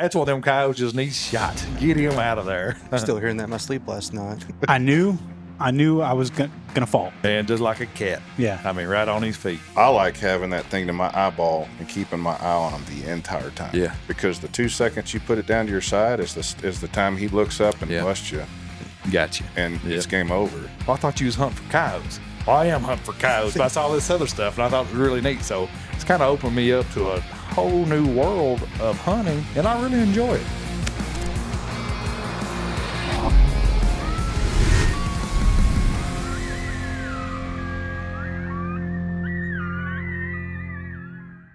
That's what them coyotes just need shot. Get him out of there. Still hearing that in my sleep last night. I knew I was gonna fall. And just like a cat. Yeah. I mean, right on his feet. I like having that thing to my eyeball and keeping my eye on him the entire time. Yeah. Because the 2 seconds you put it down to your side is the time he looks up and busts you. Gotcha. And it's game over. Well, I thought you was hunting for coyotes. Well, I am hunting for coyotes, but I saw this other stuff, and I thought it was really neat. So it's kind of opened me up to a whole new world of hunting, and I really enjoy it.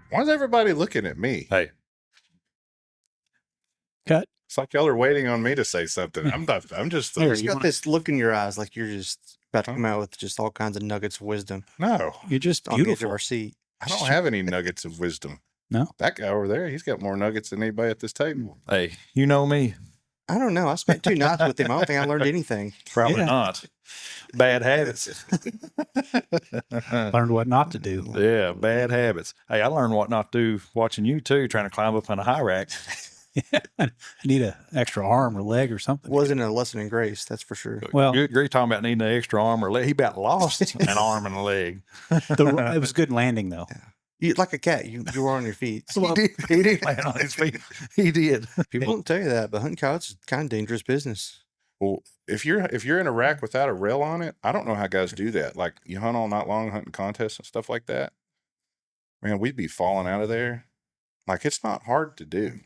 Why is everybody looking at me? Hey. Cut. It's like y'all are waiting on me to say something. I'm just. Here, You got this look in your eyes like you're just about to come out with just all kinds of nuggets of wisdom No, You're just on the edge of beautiful. our seat. I don't have any nuggets of wisdom. No? That guy over there, he's got more nuggets than anybody at this table. Hey, you know me. I don't know. I spent 2 nights with him. I don't think I learned anything. Probably Yeah. not. Bad habits. Learned what not to do. Yeah, bad habits. Hey, I learned what not to do watching you too, trying to climb up on a high rack. I need an extra arm or leg or something. Wasn't a lesson in grace, that's for sure. Well, You're talking about needing an extra arm or leg. He about lost an arm and a leg. it was good landing though. You, like a cat, you were on your feet. He did land on his feet. He did. People don't tell you that, but hunting coyotes is kind of dangerous business. Well, if you're in a rack without a rail on it, I don't know how guys do that. Like you hunt all night long, hunting contests and stuff like that. Man, we'd be falling out of there. Like it's not hard to do,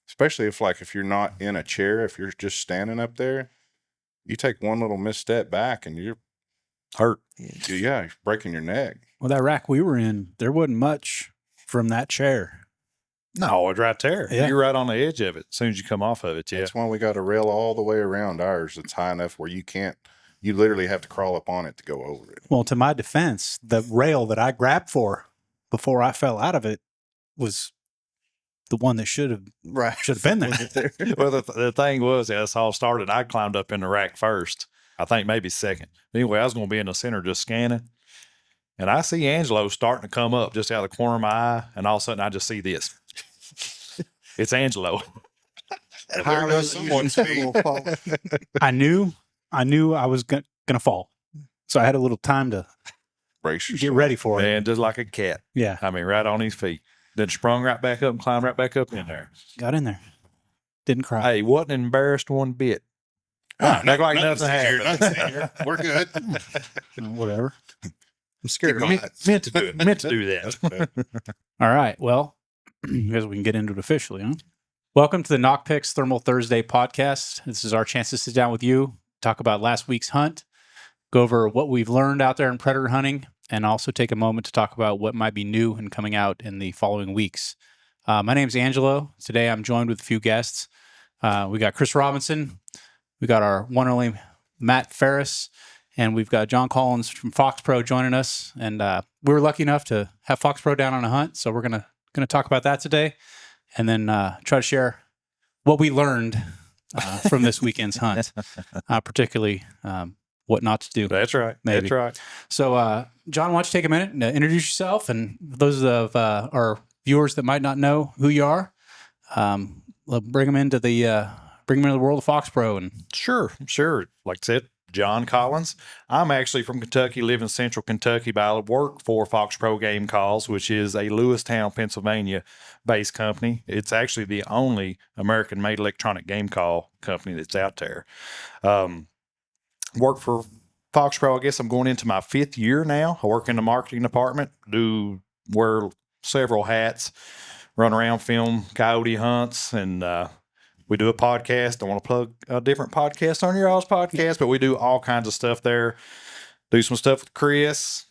especially if you're not in a chair. If you're just standing up there, you take one little misstep back and you're Hurt. you're breaking your neck. Well, that rack we were in, there wasn't much from that chair. No, it's right there. Yeah. You're right on the edge of it as soon as you come off of it. Yeah. That's why we got a rail all the way around ours. It's high enough where you literally have to crawl up on it to go over it. Well, to my defense, the rail that I grabbed for before I fell out of it was the one that should have been there. Well, the thing was, as all started, I climbed up in the rack first. I think maybe second. Anyway, I was going to be in the center just scanning. And I see Angelo starting to come up just out of the corner of my eye. And all of a sudden, I just see this. It's Angelo. There goes someone's feet. I knew I was going to fall. So I had a little time to Brace yourself. get ready for it. Man, just like a cat. Yeah. I mean, right on his feet. Then sprung right back up and climbed right back up in there. Got in there. Didn't cry. Hey, wasn't embarrassed one bit. Act like nothing happened. We're good. Whatever. I'm scared of Meant to do it. Meant to do that. All right. Well, I guess we can get into it officially, huh? Welcome to the Nocpix Thermal Thursday podcast. This is our chance to sit down with you, talk about last week's hunt, go over what we've learned out there in predator hunting, and also take a moment to talk about what might be new and coming out in the following weeks. My name's Angelo. Today I'm joined with a few guests. We got Chris Robinson. We got our one and only Matt Ferris. And we've got Jon Collins from FoxPro joining us. And we were lucky enough to have FoxPro down on a hunt. So we're gonna talk about that today. And then try to share what we learned from this weekend's hunt, particularly what not to do. That's right. Maybe. That's right. So, Jon, why don't you take a minute and introduce yourself? And those of our viewers that might not know who you are, bring them into the world of FoxPro. And Sure. Like I said, Jon Collins. I'm actually from Kentucky, live in central Kentucky, but I work for FoxPro Game Calls, which is a Lewistown, Pennsylvania based company. It's actually the only American made electronic game call company that's out there. Work for FoxPro. I guess I'm going into my 5th year now. I work in the marketing department, wear several hats, run around, film coyote hunts, and we do a podcast. Don't want to plug a different podcast on your all's podcast, but we do all kinds of stuff there. Do some stuff with Chris,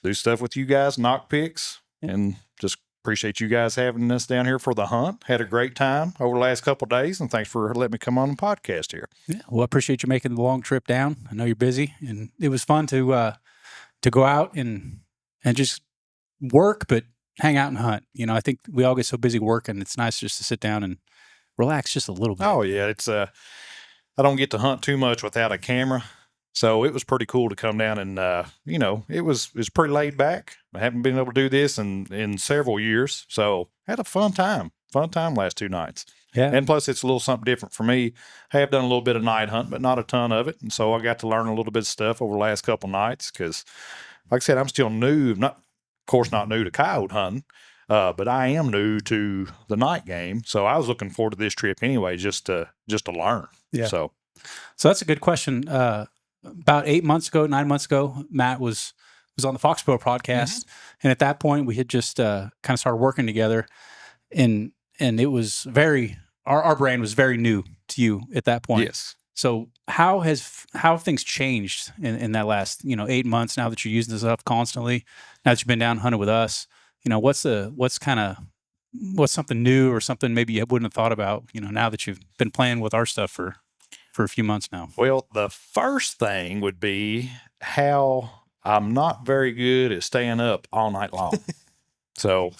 do stuff with you guys, Nocpix, and just appreciate you guys having us down here for the hunt. Had a great time over the last couple of days, and thanks for letting me come on the podcast here. yeah, well, I appreciate you making the long trip down. I know you're busy, and it was fun to go out and just work, but hang out and hunt. You know, I think we all get so busy working. It's nice just to sit down and relax just a little bit. Oh yeah, it's I don't get to hunt too much without a camera, so it was pretty cool to come down and it was pretty laid back. I haven't been able to do this in several years, so had a fun time last 2 nights. Yeah. And plus, it's a little something different for me. I have done a little bit of night hunt, but not a ton of it. And so I got to learn a little bit of stuff over the last couple nights because, like I said, I'm still new. Not, of course, not new to coyote hunting, but I am new to the night game. So I was looking forward to this trip anyway, just to learn. Yeah. So that's a good question. About 9 months ago, Matt was on the FoxPro podcast, and at that point, we had just kind of started working together, and it was our brand was very new to you at that point. yes. So how have things changed in that last 8 months now that you're using this stuff constantly? Now that you've been down hunting with us, what's something new or something maybe you wouldn't have thought about now that you've been playing with our stuff for a few months now? Well, the first thing would be how I'm not very good at staying up all night long. So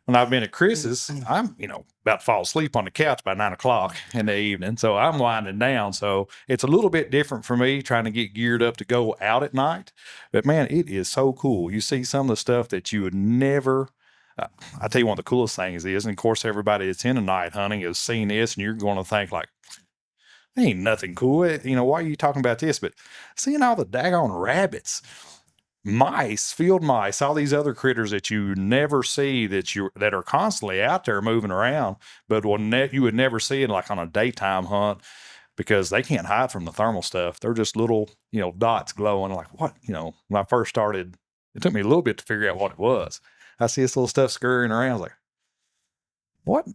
when I've been at Chris's, I'm, about to fall asleep on the couch by 9 o'clock in the evening. So I'm winding down. So it's a little bit different for me trying to get geared up to go out at night. But man, it is so cool. You see some of the stuff that you would never. I tell you, one of the coolest things is, and of course, everybody that's into night hunting has seen this, and you're going to think like, ain't nothing cool. Why are you talking about this? But seeing all the daggone rabbits, mice, field mice, all these other critters that you never see that are constantly out there moving around, but you would never see it like on a daytime hunt because they can't hide from the thermal stuff. They're just little, dots glowing. Like what? When I first started, it took me a little bit to figure out what it was. I see this little stuff scurrying around. I was like,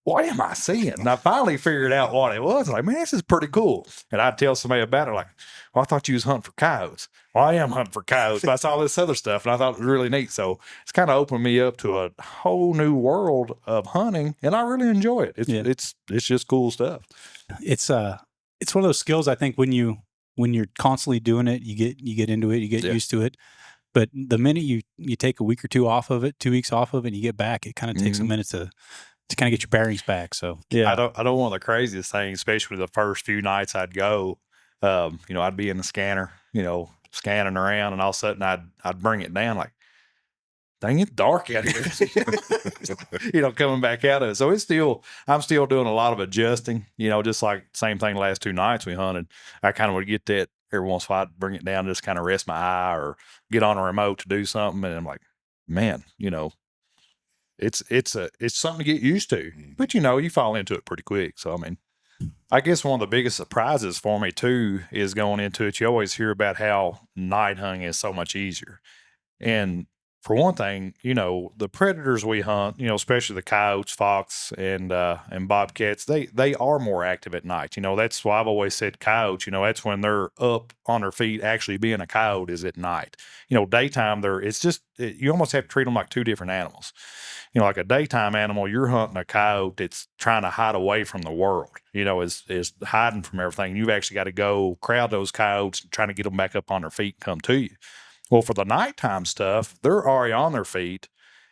what am I seeing? And I finally figured out what it was. Like, man, this is pretty cool. And I'd tell somebody about it, like, well, I thought you was hunting for coyotes. Well, I am hunting for coyotes, but I saw this other stuff, and I thought it was really neat. So it's kind of opened me up to a whole new world of hunting, and I really enjoy it. It's just cool stuff. It's one of those skills. I think when you're constantly doing it, you get into it, you get used to it. But the minute you take a week or 2 off of it, 2 weeks off of it, and you get back, it kind of takes a minute to kind of get your bearings back. So yeah, I don't want the craziest thing, especially the first few nights I'd go, I'd be in the scanner, scanning around, and all of a sudden I'd bring it down like, dang, it's dark out here, coming back out of it. So I'm still doing a lot of adjusting, just like same thing last 2 nights we hunted. I kind of would get that every once in a while, I'd bring it down, just kind of rest my eye or get on a remote to do something. And I'm like, man, it's something to get used to, but you fall into it pretty quick. So, I mean, I guess one of the biggest surprises for me too is going into it. You always hear about how night hunting is so much easier. And for one thing, the predators we hunt, especially the coyotes, fox, and bobcats, they are more active at night. That's why I've always said coyotes, that's when they're up on their feet. Actually being a coyote is at night. Daytime, you almost have to treat them like 2 different animals. Like a daytime animal, you're hunting a coyote that's trying to hide away from the world, is hiding from everything. You've actually got to go crowd those coyotes and trying to get them back up on their feet and come to you. Well, for the nighttime stuff, they're already on their feet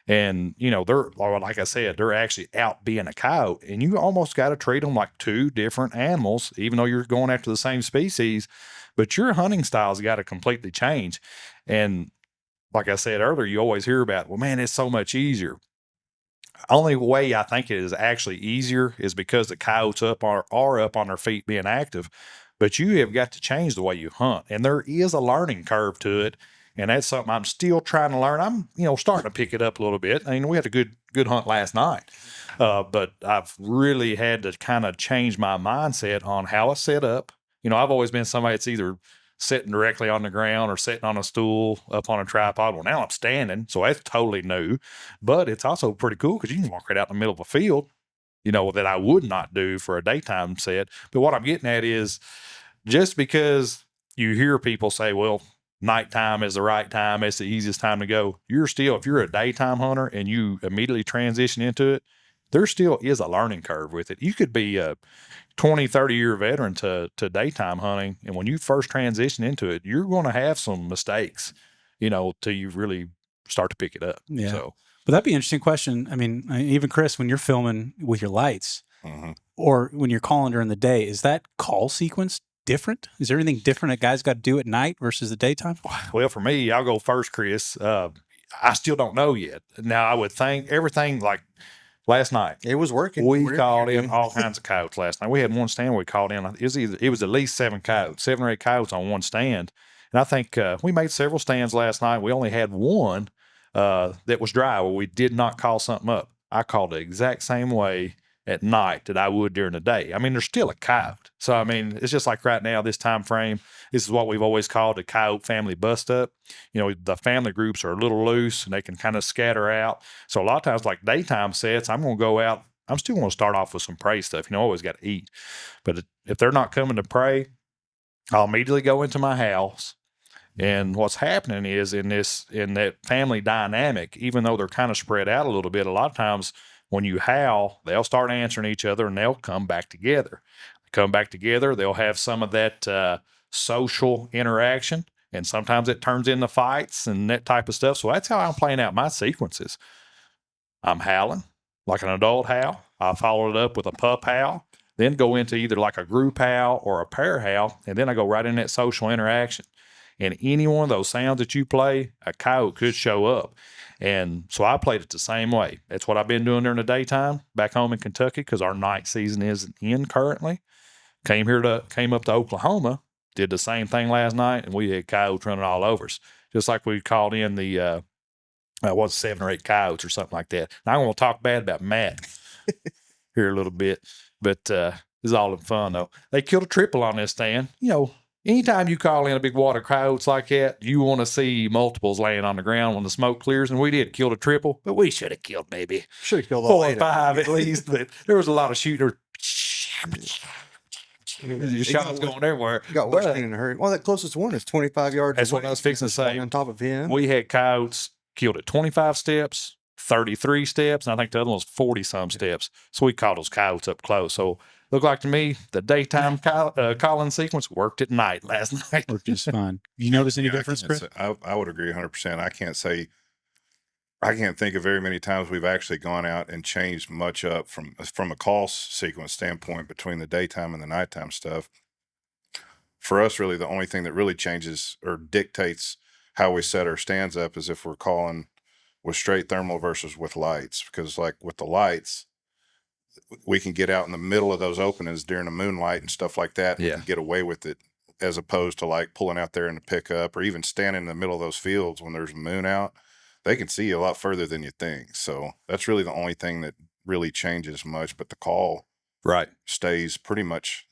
and, they're, like I said, they're actually out being a coyote, and you almost got to treat them like 2 different animals, even though you're going after the same species, but your hunting style's got to completely change. And like I said earlier, you always hear about, well, man, it's so much easier. Only way I think it is actually easier is because the coyotes are up on their feet being active, but you have got to change the way you hunt, and there is a learning curve to it. And that's something I'm still trying to learn. I'm, starting to pick it up a little bit. I mean, we had a good hunt last night, but I've really had to kind of change my mindset on how it's set up. I've always been somebody that's either sitting directly on the ground or sitting on a stool up on a tripod. Well, now I'm standing, so that's totally new. But it's also pretty cool because you can walk right out in the middle of a field, that I would not do for a daytime set. But what I'm getting at is just because you hear people say, well, nighttime is the right time, it's the easiest time to go. If you're a daytime hunter and you immediately transition into it, there still is a learning curve with it. You could be a 20, 30-year veteran to daytime hunting, and when you first transition into it, you're going to have some mistakes, till you really start to pick it up. Yeah. So, but that'd be an interesting question. I mean, even Chris, when you're filming with your lights or when you're calling during the day, is that call sequence different? Is there anything different a guy's got to do at night versus the daytime? Well, for me, I'll go first, Chris. I still don't know yet. Now, I would think everything like last night. It was working. We We're called in here. all kinds of coyotes last night. We had one stand where we called in. It was at least 7 or 8 coyotes on one stand. And I think we made several stands last night. We only had one that was dry where we did not call something up. I called the exact same way at night that I would during the day. I mean, there's still a coyote. So, I mean, it's just like right now, this time frame, this is what we've always called a coyote family bust up. You know, the family groups are a little loose and they can kind of scatter out. So a lot of times, like daytime sets, I'm going to go out. I'm still going to start off with some prey stuff. You know, always got to eat. But if they're not coming to prey, I'll immediately go into my house. And what's happening is in that family dynamic, even though they're kind of spread out a little bit, a lot of times when you howl, they'll start answering each other and they'll come back together. Come back together, they'll have some of that social interaction, and sometimes it turns into fights and that type of stuff. So that's how I'm playing out my sequences. I'm howling like an adult howl. I follow it up with a pup howl, then go into either like a group howl or a pair howl, and then I go right in that social interaction. And any one of those sounds that you play, a coyote could show up. And so I played it the same way. That's what I've been doing during the daytime back home in Kentucky because our night season isn't in currently. Came up to Oklahoma, did the same thing last night, and we had coyotes running all over us. Just like we called in the 7 or 8 coyotes or something like that. Now I'm going to talk bad about Matt here a little bit, but this is all in fun though. They killed a triple on this stand. You know, anytime you call in a big water coyotes like that, you want to see multiples laying on the ground when the smoke clears. And we did kill a triple, but we should have killed maybe Should have killed all 4 or 8. 5 at least. But there was a lot of shooting. Your shots going everywhere. You got Washington in a hurry. Well, that closest one is 25 yards. That's what away. I was fixing to say. On top of him. We had coyotes killed at 25 steps, 33 steps, and I think the other one was 40-some steps. So we called those coyotes up close. So looked like to me the daytime calling sequence worked at night last night. Worked just fine. You notice any Yeah, difference, Chris? I would agree 100%. I can't think of very many times we've actually gone out and changed much up from a call sequence standpoint between the daytime and the nighttime stuff. For us, really, the only thing that really changes or dictates how we set our stands up is if we're calling with straight thermal versus with lights. Because like with the lights, we can get out in the middle of those openings during the moonlight and stuff like that and get away with it, as opposed to like pulling out there in the pickup or even standing in the middle of those fields when there's a moon out. They can see you a lot further than you think. So that's really the only thing that really changes much. But the call stays pretty much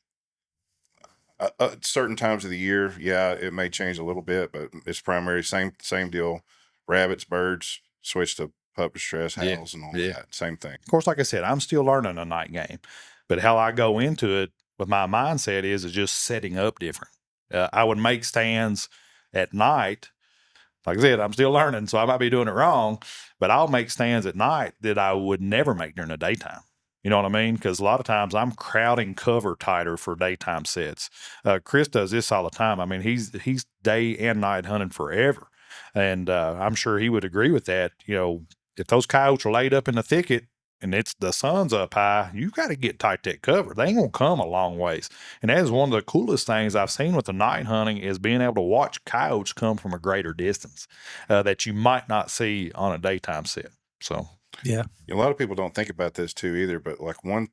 certain times of the year. Yeah, it may change a little bit, but it's primary same deal. Rabbits, birds, switch to pup distress, howls, and all that. Same thing. Of course, like I said, I'm still learning a night game, but how I go into it with my mindset is just setting up different. I would make stands at night. Like I said, I'm still learning, so I might be doing it wrong, but I'll make stands at night that I would never make during the daytime. You know what I mean? Because a lot of times I'm crowding cover tighter for daytime sets. Chris does this all the time. I mean, he's day and night hunting forever, and I'm sure he would agree with that. You know, if those coyotes are laid up in the thicket and the sun's up high, you got to get tight that cover. They ain't gonna come a long ways. And that is one of the coolest things I've seen with the night hunting is being able to watch coyotes come from a greater distance that you might not see on a daytime set. So yeah, a lot of people don't think about this too either. But like one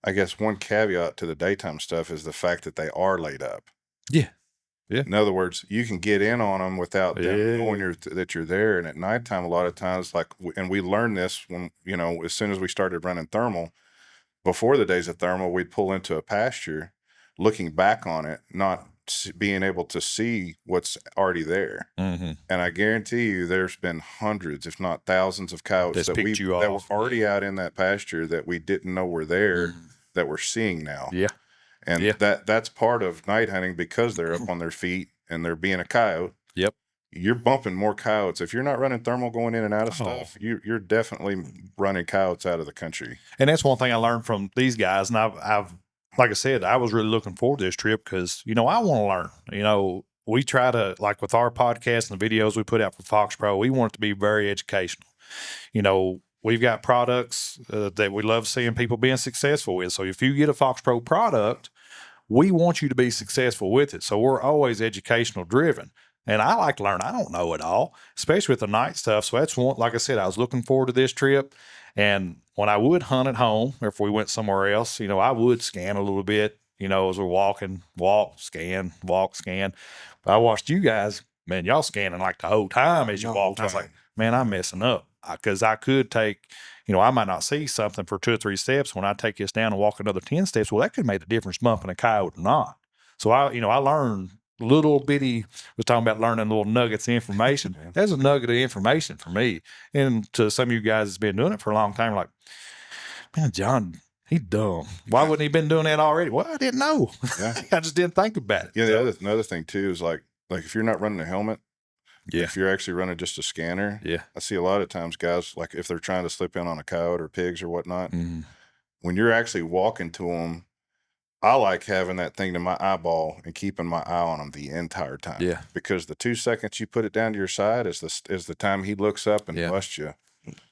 caveat to the daytime stuff is the fact that they are laid up. Yeah. In other words, you can get in on them without them knowing that you're there. And at nighttime, a lot of times, and we learned this when, you know, as soon as we started running thermal, before the days of thermal, we'd pull into a pasture, looking back on it, not being able to see what's already there. Mm-hmm. And I guarantee you, there's been hundreds, if not thousands, of coyotes that were already out in that pasture that we didn't know were there, that we're seeing now. Yeah. And that's part of night hunting because they're up on their feet and they're being a coyote. Yep. You're bumping more coyotes. If you're not running thermal going in and out of stuff, you're definitely running coyotes out of the country. And that's one thing I learned from these guys. And I've like I said, I was really looking forward to this trip because, you know, I want to learn. You know, we try to, like with our podcast and the videos we put out for FoxPro, we want it to be very educational. You know, we've got products that we love seeing people being successful with. So if you get a FoxPro product, we want you to be successful with it. So we're always educational driven. And I like to learn. I don't know it all, especially with the night stuff. So that's one, like I said, I was looking forward to this trip. And when I would hunt at home, or if we went somewhere else, I would scan a little bit, as we're walking, walk, scan, walk, scan. But I watched you guys, man, y'all scanning like the whole time as you No, walked. I was like, man, I'm messing up because I could take, I might not see something for 2 or 3 steps. When I take this down and walk another 10 steps, well, that could make the difference bumping a coyote or not. So I learned little bitty, was talking about learning little nuggets of information. That's a nugget of information for me. And to some of you guys that's been doing it for a long time, like, man, Jon, he's dumb. Why wouldn't he been doing that already? Well, I didn't know. Yeah. I just didn't think about it. Yeah. Another thing too is like if you're not running a helmet, Yeah. if you're actually running just a scanner, Yeah. I see a lot of times guys, like if they're trying to slip in on a coyote or pigs or whatnot, Mhm. when you're actually walking to them, I like having that thing to my eyeball and keeping my eye on him the entire time. Yeah. Because the 2 seconds you put it down to your side is the time he looks up and Yeah. busts you,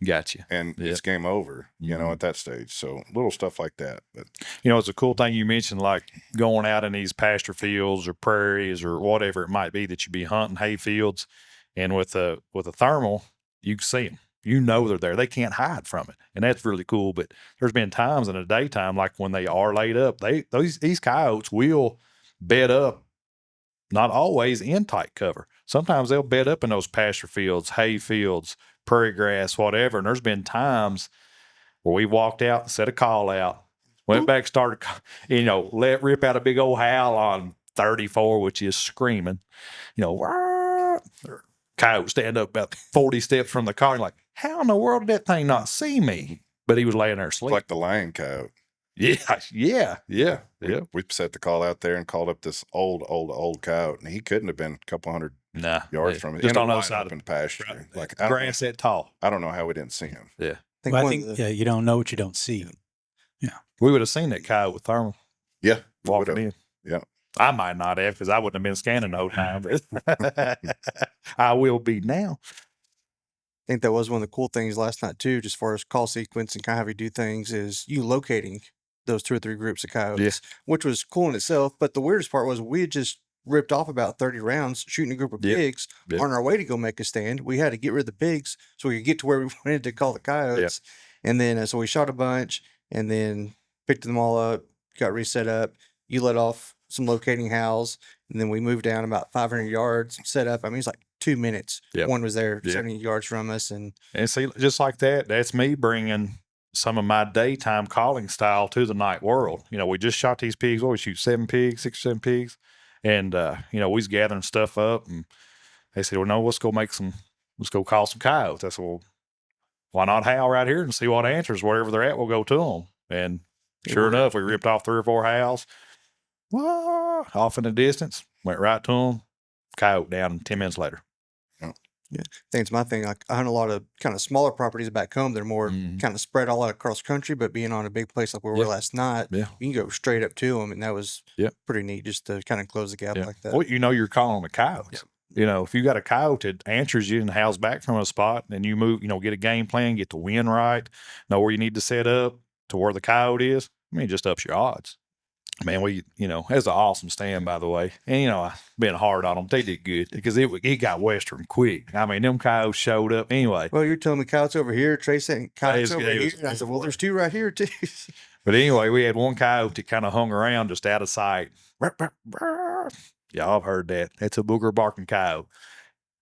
Gotcha. and Yeah. it's game over. Mhm. At that stage. So little stuff like that. But It's a cool thing you mentioned, like going out in these pasture fields or prairies or whatever it might be that you be hunting, hay fields, and with a thermal, you can see them. They're there. They can't hide from it, and that's really cool. But there's been times in the daytime, like when they are laid up, these coyotes will bed up. Not always in tight cover. Sometimes they'll bed up in those pasture fields, hay fields, prairie grass, whatever. And there's been times where we walked out, set a call out, went back, started, let rip out a big old howl on 34, which is screaming, "Wah!" Coyote stand up about 40 steps from the car. And like, how in the world did that thing not see me? But he was laying there it's asleep. like the lion coyote. Yeah. We set the call out there and called up this old coyote, and he couldn't have been a couple hundred Nah. yards from it. Just in a on the other wide side open of pasture. right. Like grass that tall. I don't know how we didn't see him. Yeah. I Well, I one think of the- you don't know what you don't see. We would have seen that coyote with thermal Yeah. we walking would've. in. Yeah. I might not have because I wouldn't have been scanning the whole time. But I will be now. I think that was one of the cool things last night too, just as far as call sequence and kind of how we do things, is you locating those 2 or 3 groups of coyotes, which was cool in itself. But the weirdest part was we had just ripped off about 30 rounds shooting a group of pigs on our way to go make a stand. We had to get rid of the pigs so we could get to where we wanted to call the coyotes. And then so we shot a bunch and then picked them all up, got reset up. You let off some locating howls, and then we moved down about 500 yards, set up. I mean, it's like 2 minutes. Yep. One was there Yep. 70 yards from us. And see, just like that, that's me bringing some of my daytime calling style to the night world. We just shot these pigs. We shoot 7 pigs, 6 or 7 pigs. And, we was gathering stuff up, and they said, well, no, let's go call some coyotes. I said, well, why not howl right here and see what answers, wherever they're at, we'll go to them. And sure enough, we ripped off 3 or 4 howls. Whoa, off in the distance, went right to them, coyote down 10 minutes later. I think it's my thing. Like I hunt a lot of kind of smaller properties back home. They're more Mhm. kind of spread all out across the country, but being on a big place like where we were last night, Yeah. you can go straight up to them. And that was Yeah. pretty neat just to kind of close the gap Yeah. like that. Well, you're calling a coyote. If you got a coyote that answers you and howls back from a spot, and you move, get a game plan, get the wind right, know where you need to set up to where the coyote is. I mean, it just ups your odds. Man, that's an awesome stand, by the way. And, I've been hard on them. They did good because it got western quick. I mean, them coyotes showed up anyway. Well, you're telling me coyotes over here, Trey saying coyotes over it here. was- And I said, well, there's 2 right here too. But anyway, we had one coyote that kind of hung around just out of sight. Y'all have heard that. That's a booger barking coyote.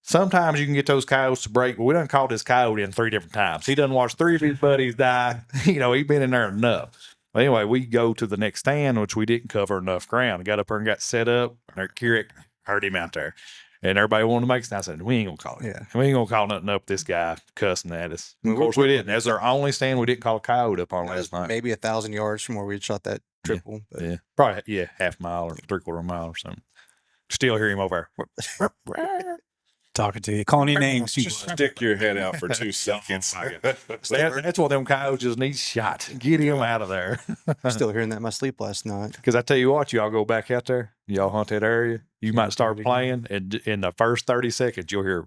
Sometimes you can get those coyotes to break, but we done caught this coyote in 3 different times. He done watched 3 of his buddies die. He's been in there enough. Well, anyway, we go to the next stand, which we didn't cover enough ground. Got up there and got set up. And Keurig heard him out there. And everybody wanted to make it. I said, we ain't going to call it. Yeah. We ain't going to call nothing up this guy cussing at us. Of course, we didn't. That's our only stand we didn't call a coyote up on last night. Maybe 1,000 yards from where we had shot that triple. But Yeah. Probably, half a mile or 3/4 mile or something. Still hear him over there. Talking to you, calling your names. Just stick your head out for 2 seconds. That's what them coyotes just need shot. Get him out of there. Still hearing that in my sleep last night. Because I tell you what, y'all go back out there, y'all hunt that area, you might start playing, and in the first 30 seconds, you'll hear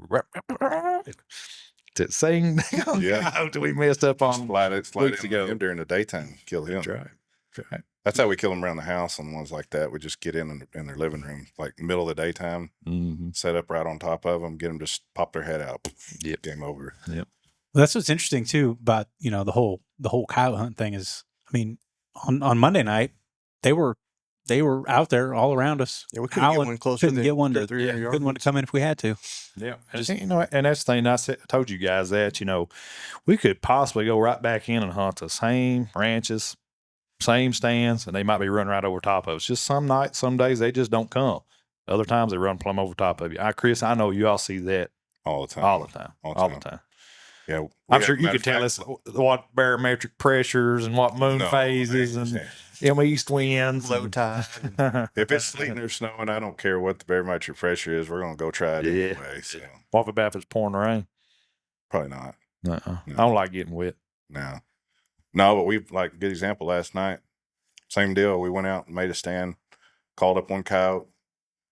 to sing. Yeah. We messed up on. Slide weeks it ago. him during the daytime. Kill him. That's right. That's right. That's how we kill them around the house on ones like that. We just get in their living room, like middle of the daytime, Mm-hmm. set up right on top of them, get them just pop their head out. Yep. Game over. Well, That's what's interesting too about, the whole coyote hunt thing is, I mean, on Monday night, they were out there all around us. Yeah, we couldn't get one closer Couldn't than get one to 300 yards. couldn't want to come in if we had to. Yeah. And that's the thing I told you guys that, we could possibly go right back in and hunt the same ranches, same stands, and they might be running right over top of us. Just some nights, some days they just don't come. Other times they run plumb over top of you. Chris, I know you all see that all the time. all the time. Yeah, I'm sure you could tell us what barometric pressures and what moon phases and east winds, low tide. If it's sleeting or snowing, I don't care what the barometric pressure is. We're gonna go try it anyway. So what about if it's pouring rain? probably not. No. No. I don't like getting wet. No, but we good example last night. Same deal. We went out and made a stand, called up one coyote,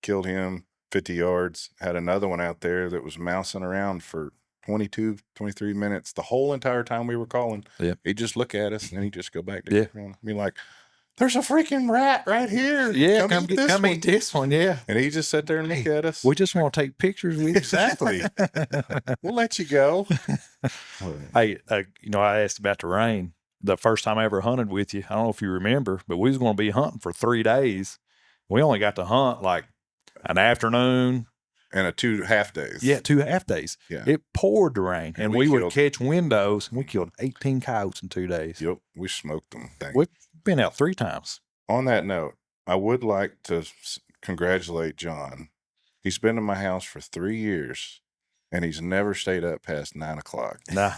killed him 50 yards. Had another one out there that was mousing around for 22, 23 minutes. The whole entire time we were calling, he'd just look at us and then he'd just go back to be like, "There's a freaking rat right here. Yeah, come eat this one. Yeah." And he just sat there and look at us. We just want to take pictures with you. Exactly. We'll let you go. Hey, I asked about the rain. The first time I ever hunted with you, I don't know if you remember, but we was going to be hunting for 3 days. We only got to hunt like an afternoon. And 2 half days. Yeah, 2 half days. Yeah. It poured the rain, and we would catch windows, and we killed 18 coyotes in 2 days. Yep, we smoked them. We've been out 3 times. On that note, I would like to congratulate John. He's been in my house for 3 years, and he's never stayed up past 9 o'clock. Nah.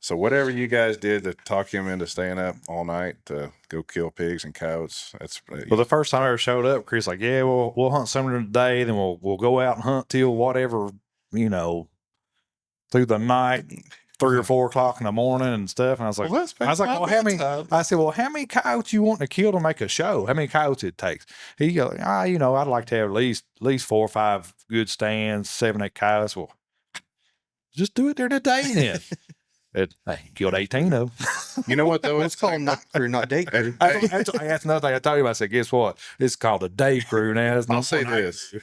So whatever you guys did to talk him into staying up all night to go kill pigs and coyotes, that's well. The first time I ever showed up, Chris like, yeah, we'll hunt something today, then we'll go out and hunt till whatever, through the night, 3 or 4 o'clock in the morning and stuff. And I was like, well, how many? I said, well, how many coyotes you want to kill to make a show? How many coyotes it takes? He goes, I'd like to have at least 4 or 5 good stands, 7, 8 coyotes. Well, just do it during the day then. Hey, killed 18 of them. You know what though? It's called night crew, not day crew. That's another thing I told you about. I said, guess what? It's called a day crew now. I'll say this: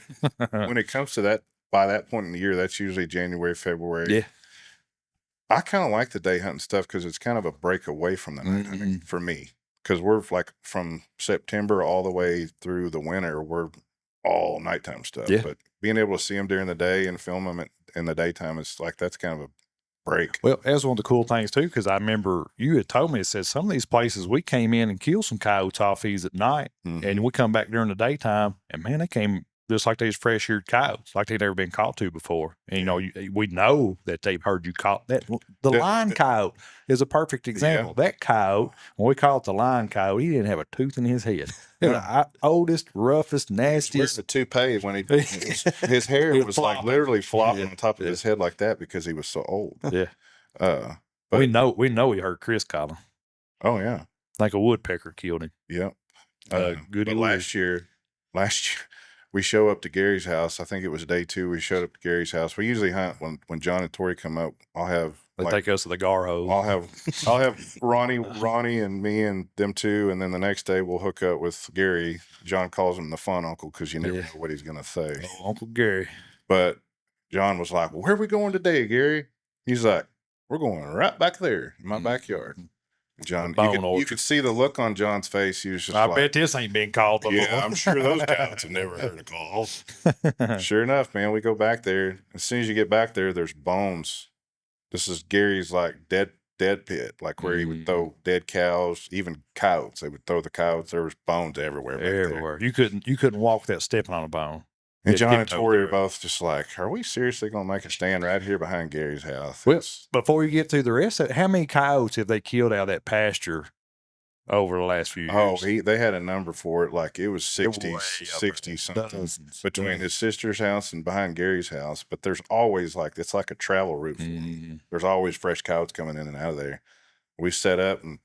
when it comes to that, by that point in the year, that's usually January, February. Yeah. I kind of like the day hunting stuff because it's kind of a break away from the night hunting for me. Because we're like from September all the way through the winter, we're all nighttime stuff. Yeah. But being able to see them during the day and film them in the daytime is like that's kind of a break. Well, that was one of the cool things too, because I remember you had told me, it said some of these places we came in and killed some coyotes off these at night, and we come back during the daytime, and man, they came just like these fresh-eared coyotes, like they'd never been caught to before. And we know that they've heard you caught that. The lion coyote is a perfect example. Yeah. That coyote, when we call it the lion coyote, he didn't have a tooth in his head. The oldest, roughest, nastiest. The toupee when his hair was like literally flopping on top of his head like that because he was so old. Yeah. But we know he heard Chris call him. Oh yeah. Like a woodpecker killed him. Yep. Good. But last year we show up to Gary's house. I think it was day 2. We showed up to Gary's house. We usually hunt when John and Tori come up. They take us to the gar hole. I'll have Ronnie and me and them 2, and then the next day we'll hook up with Gary. John calls him the fun uncle because you never know what he's gonna say. Oh, Uncle Gary. But John was like, "Well, where are we going today, Gary?" He's like, "We're going right back there in my backyard." John, you could see the look on John's face. He was just I bet this ain't been called before. Yeah, I'm sure those coyotes have never heard a call. Sure enough, man, we go back there. As soon as you get back there, there's bones. This is Gary's like dead pit, like where he would throw dead cows, even coyotes. They would throw the coyotes. There was bones everywhere. Everywhere. You couldn't walk without stepping on a bone. And John and Tori are both just like, are we seriously going to make a stand right here behind Gary's house? Well, before you get through the rest of it, how many coyotes have they killed out of that pasture over the last few years? Oh, they had a number for it. Like it was 60 something between his sister's house and behind Gary's house. But there's always it's like a travel route for them. There's always fresh coyotes coming in and out of there. We set up in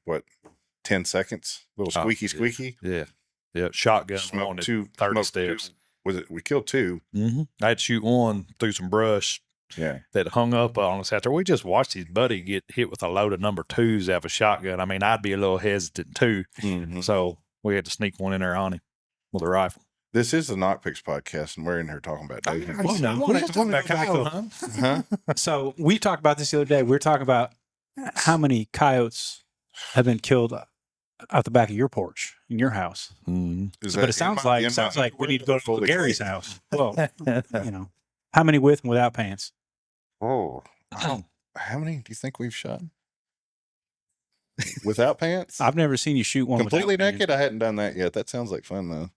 10 seconds, little squeaky. Yeah. Shotgun smoked 30 steps. We killed 2. I had to shoot one through some brush that hung up on us out there. We just watched his buddy get hit with a load of number 2s out of a shotgun. I mean, I'd be a little hesitant too. So we had to sneak one in there on him with a rifle. This is the Nocpix podcast, and we're in here talking about dating. Huh? So we talked about this the other day. We were talking about how many coyotes have been killed out the back of your porch in your house. But it sounds like we need to go to Gary's house. Well, how many with and without pants? Oh, how many do you think we've shot without pants? I've never seen you shoot one completely without naked. pants. I hadn't done that yet. That sounds like fun though.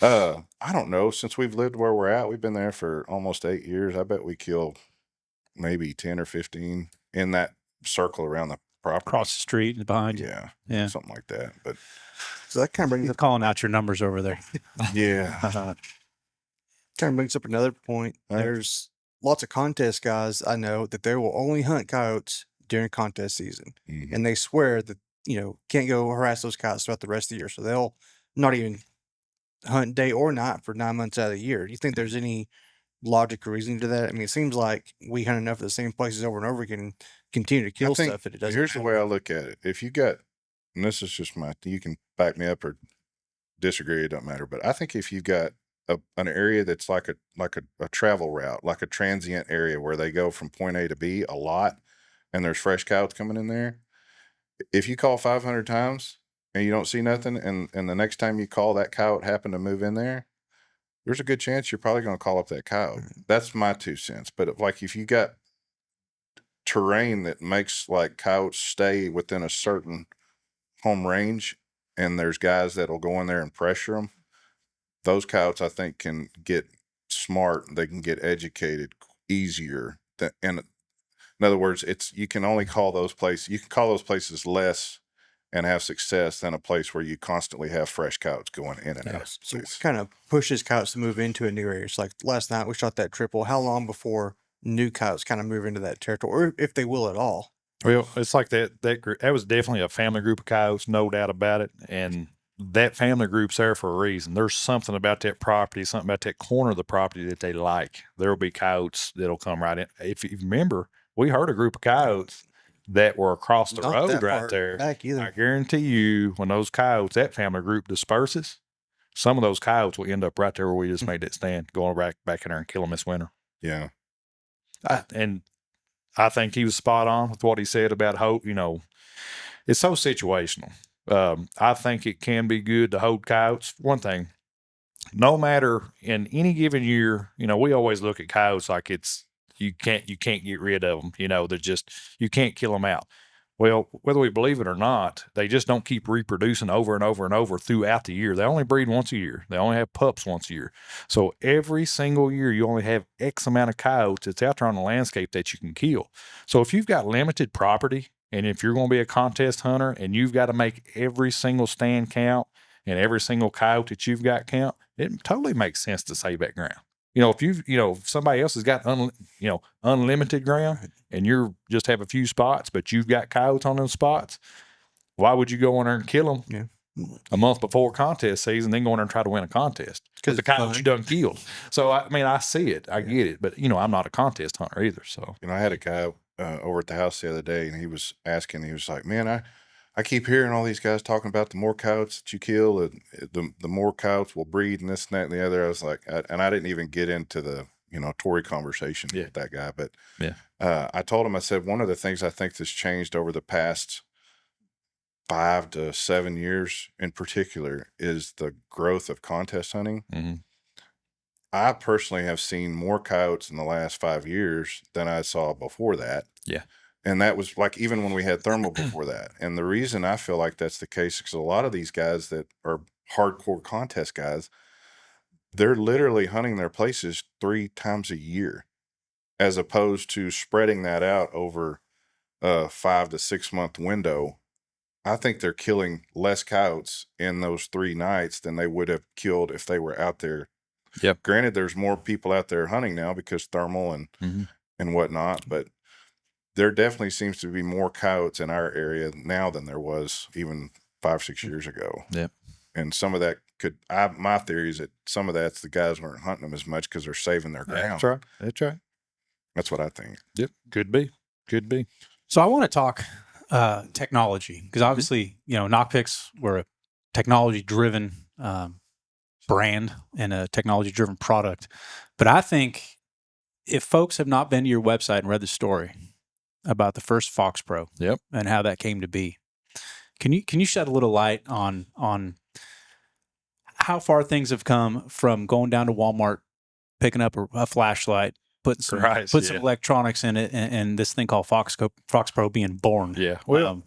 I don't know. Since we've lived where we're at, we've been there for almost 8 years. I bet we kill maybe 10 or 15 in that circle around the property. Across the street and behind you. Yeah. Something like that. But So that kind of brings You're calling out your numbers over there. yeah. kind of brings up another point. There's lots of contest guys I know that they will only hunt coyotes during contest season, and they swear that can't go harass those coyotes throughout the rest of the year. So they'll not even hunt day or night for 9 months out of the year. Do you think there's any logic or reasoning to that? I mean, it seems like we hunt enough of the same places over and over again and continue to kill stuff that it doesn't. Here's the way I look at it. If you got, and this is just you can back me up or disagree, it don't matter. But I think if you've got an area that's like a travel route, like a transient area where they go from point A to B a lot, and there's fresh coyotes coming in there, if you call 500 times and you don't see nothing, and the next time you call, that coyote happened to move in there, there's a good chance you're probably going to call up that coyote. That's my 2 cents. But like if you got terrain that makes like coyotes stay within a certain home range, and there's guys that'll go in there and pressure them, those coyotes I think can get smart. They can get educated easier. In other words, you can only call those places. You can call those places less and have success than a place where you constantly have fresh coyotes going in and out. So it kind of pushes coyotes to move into a new area. It's like last night we shot that triple. How long before new coyotes kind of move into that territory, or if they will at all? Well, it's like that group. That was definitely a family group of coyotes, no doubt about it. And that family group's there for a reason. There's something about that property, something about that corner of the property that they like. There will be coyotes that'll come right in. If you remember, we heard a group of coyotes that were across the Not road that right far there. back either. I guarantee you, when those coyotes, that family group disperses, some of those coyotes will end up right there where we just made that stand, going back in there and kill them this winter. Yeah. And I think he was spot on with what he said about hope. It's so situational. I think it can be good to hold coyotes. One thing, no matter in any given year, we always look at coyotes like you can't get rid of them. They're just, you can't kill them out. Well, whether we believe it or not, they just don't keep reproducing over and over and over throughout the year. They only breed once a year. They only have pups once a year. So every single year, you only have X amount of coyotes that's out there on the landscape that you can kill. So if you've got limited property, and if you're going to be a contest hunter and you've got to make every single stand count and every single coyote that you've got count, it totally makes sense to save that ground. If somebody else has got unlimited ground and you're just have a few spots, but you've got coyotes on those spots, why would you go in there and kill them a month before contest season, then go in there and try to win a contest? Because the coyotes you done killed. So, I see it. I get it. But, I'm not a contest hunter either. So, I had a guy over at the house the other day, and he was like, man, I keep hearing all these guys talking about the more coyotes that you kill, the more coyotes will breed and this and that and the other. I was like, and I didn't even get into the, Tory conversation with that guy. But I told him, I said, one of the things I think that's changed over the past 5 to 7 years in particular is the growth of contest hunting. Mm-hmm. I personally have seen more coyotes in the last 5 years than I saw before that. Yeah. And that was like even when we had thermal before that. And the reason I feel like that's the case is because a lot of these guys that are hardcore contest guys, they're literally hunting their places 3 times a year, as opposed to spreading that out over a 5 to 6 month window. I think they're killing less coyotes in those 3 nights than they would have killed if they were out there. Yep. Granted, there's more people out there hunting now because thermal and whatnot, but there definitely seems to be more coyotes in our area now than there was even 5, 6 years ago. Yep. And some of that my theory is that some of that's the guys weren't hunting them as much because they're saving their ground. That's right. That's right. That's what I think. Yep. Could be. So I want to talk technology because obviously, Nocpix, we're a technology-driven brand and a technology-driven product. But I think if folks have not been to your website and read the story about the first FoxPro Yep. and how that came to be, can you shed a little light on how far things have come from going down to Walmart, picking up a flashlight, putting some some electronics in it, and this thing called FoxPro being born? Yeah. Well,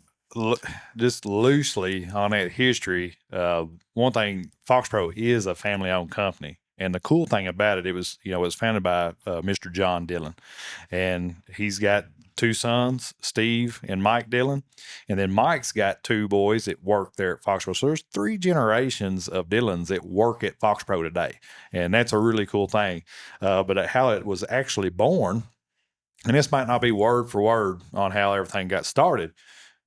just loosely on that history, one thing, FoxPro is a family-owned company. And the cool thing about it, it was founded by Mr. John Dillon. And he's got two sons, Steve and Mike Dillon. And then Mike's got two boys that work there at FoxPro. So there's 3 generations of Dillons that work at FoxPro today. And that's a really cool thing. But how it was actually born, and this might not be word for word on how everything got started,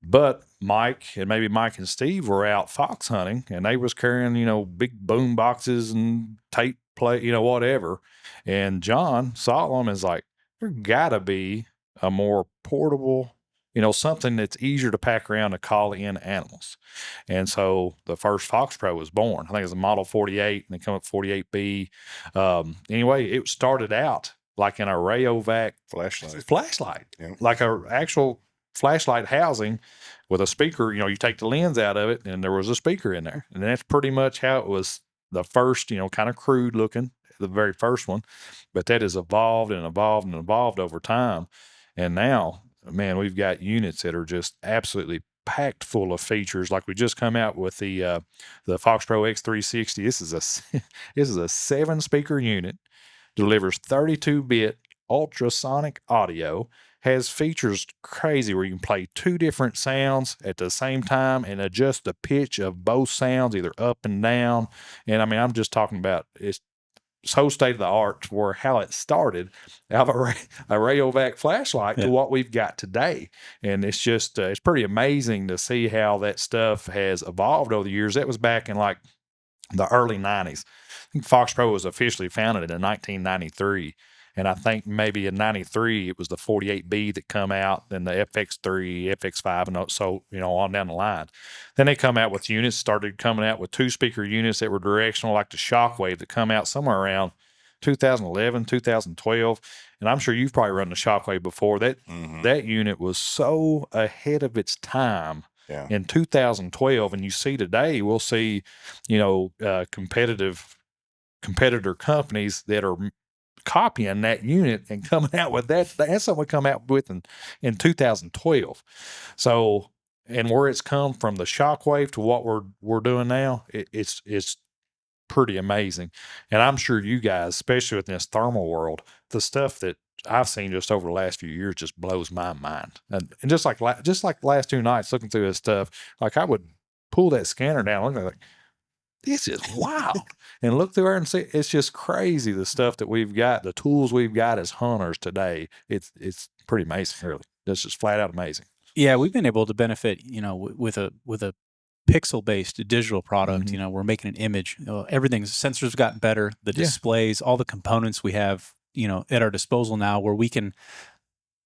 but Mike and Steve were out fox hunting, and they was carrying, big boom boxes and tape play, whatever. And John saw them as like, there gotta be a more portable, something that's easier to pack around to call in animals. And so the first FoxPro was born. I think it was a Model 48, and they come up 48B. Anyway, it started out like an Rayovac flashlight, like a actual flashlight housing with a speaker. You take the lens out of it, and there was a speaker in there. And that's pretty much how it was the first, kind of crude looking, the very first one. But that has evolved and evolved and evolved over time. And now, man, we've got units that are just absolutely packed full of features. Like we just come out with the FoxPro X360. This is a 7-speaker unit, delivers 32-bit ultrasonic audio, has features crazy where you can play 2 different sounds at the same time and adjust the pitch of both sounds, either up and down. And I mean, I'm just talking about, it's so state of the art for how it started out of a Rayovac flashlight to what we've got today. And it's just, it's pretty amazing to see how that stuff has evolved over the years. That was back in like the early 90s. I think FoxPro was officially founded in 1993. And I think maybe in 93, it was the 48B that come out, then the FX3, FX5, and so, on down the line. Then they come out with units, started coming out with 2-speaker units that were directional, like the Shockwave, that come out somewhere around 2011, 2012. And I'm sure you've probably run the Shockwave before. That unit was so ahead of its time. Yeah. In 2012, and you see today, we'll see, competitor companies that are copying that unit and coming out with that. That's something we come out with in 2012. So, and where it's come from the Shockwave to what we're doing now, it's pretty amazing. And I'm sure you guys, especially within this thermal world, the stuff that I've seen just over the last few years just blows my mind. And just like the last 2 nights looking through this stuff, like I would pull that scanner down, looking like, this is wild. And look through there and see, it's just crazy, the stuff that we've got, the tools we've got as hunters today. It's pretty amazing, really. It's just flat out amazing. Yeah, we've been able to benefit, with a pixel-based digital product. We're making an image. Everything's sensors have gotten better. The displays, all the components we have, at our disposal now, where we can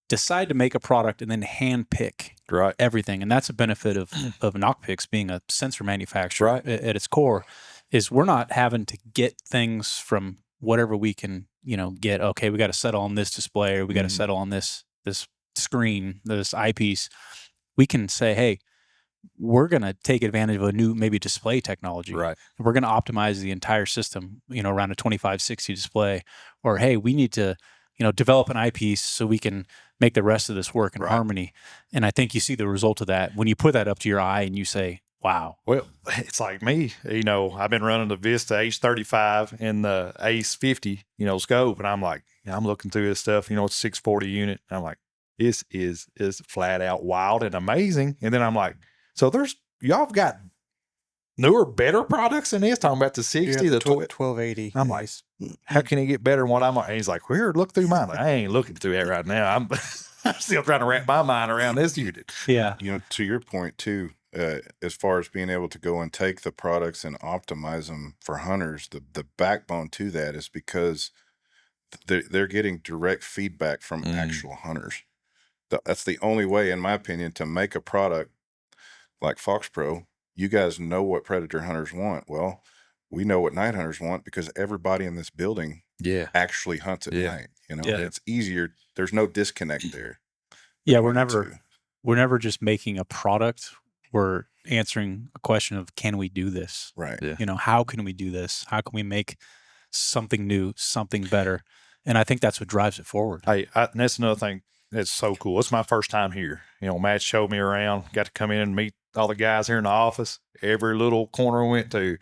decide to make a product and then hand pick everything. And that's a benefit of Nocpix being a sensor manufacturer at its core, is we're not having to get things from whatever we can, get. Okay, we got to settle on this display, or we got to settle on this screen, this eyepiece. We can say, hey, we're going to take advantage of a new maybe display technology. Right. We're going to optimize the entire system, around a 2560 display. Or, hey, we need to, develop an eyepiece so we can make the rest of this work in harmony. And I think you see the result of that when you put that up to your eye and you say, wow. Well, it's like me, I've been running the Vista H35 and the Ace 50, scope. And I'm like, I'm looking through this stuff, it's 640 unit. And I'm like, this is flat out wild and amazing. And then I'm like, so y'all have got newer, better products than this, talking about the 60, the 1280. I'm like, how can it get better than what I'm on? And he's like, here, look through mine. Like, I ain't looking through that right now. I'm still trying to wrap my mind around this unit. Yeah. To your point too, as far as being able to go and take the products and optimize them for hunters, the backbone to that is because they're getting direct feedback from actual hunters. That's the only way, in my opinion, to make a product like FoxPro. You guys know what predator hunters want. Well, we know what night hunters want because everybody in this building Yeah. actually hunts at Yeah. night. You know, Yeah. it's easier. There's no disconnect there. Yeah, between the two. we're never just making a product. We're answering a question of, can we do this? Right. Yeah. You know, how can we do this? How can we make something new, something better? And I think that's what drives it forward. Hey, and that's another thing that's so cool. It's my first time here. You know, Matt showed me around, got to come in and meet all the guys here in the office. Every little corner we went to,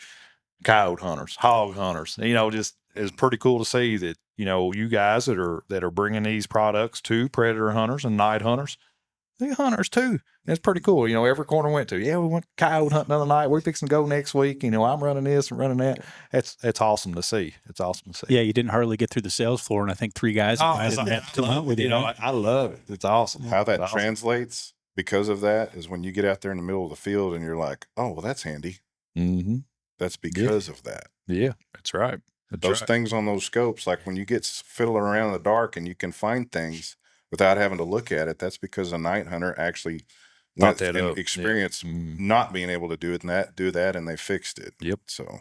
coyote hunters, hog hunters. You know, just it's pretty cool to see that, you know, you guys that are bringing these products to predator hunters and night hunters, they're hunters too. It's pretty cool. You know, every corner we went to, we went coyote hunting the other night. We're fixing to go next week. You know, I'm running this and running that. It's awesome to see. It's awesome to see. Yeah, you didn't hardly get through the sales floor, and I think 3 guys invited to hunt with you. You know, I love it. It's awesome. How that It's awesome. translates because of that is when you get out there in the middle of the field and you're like, oh, well, that's handy. Mm-hmm. That's because of that. Yeah, that's right. That's Those right. things on those scopes, like when you get fiddling around in the dark and you can find things without having to look at it, that's because a night hunter actually Thought went that and up. Yeah. experienced Mhm. not being able to do that, and they fixed it. Yep. So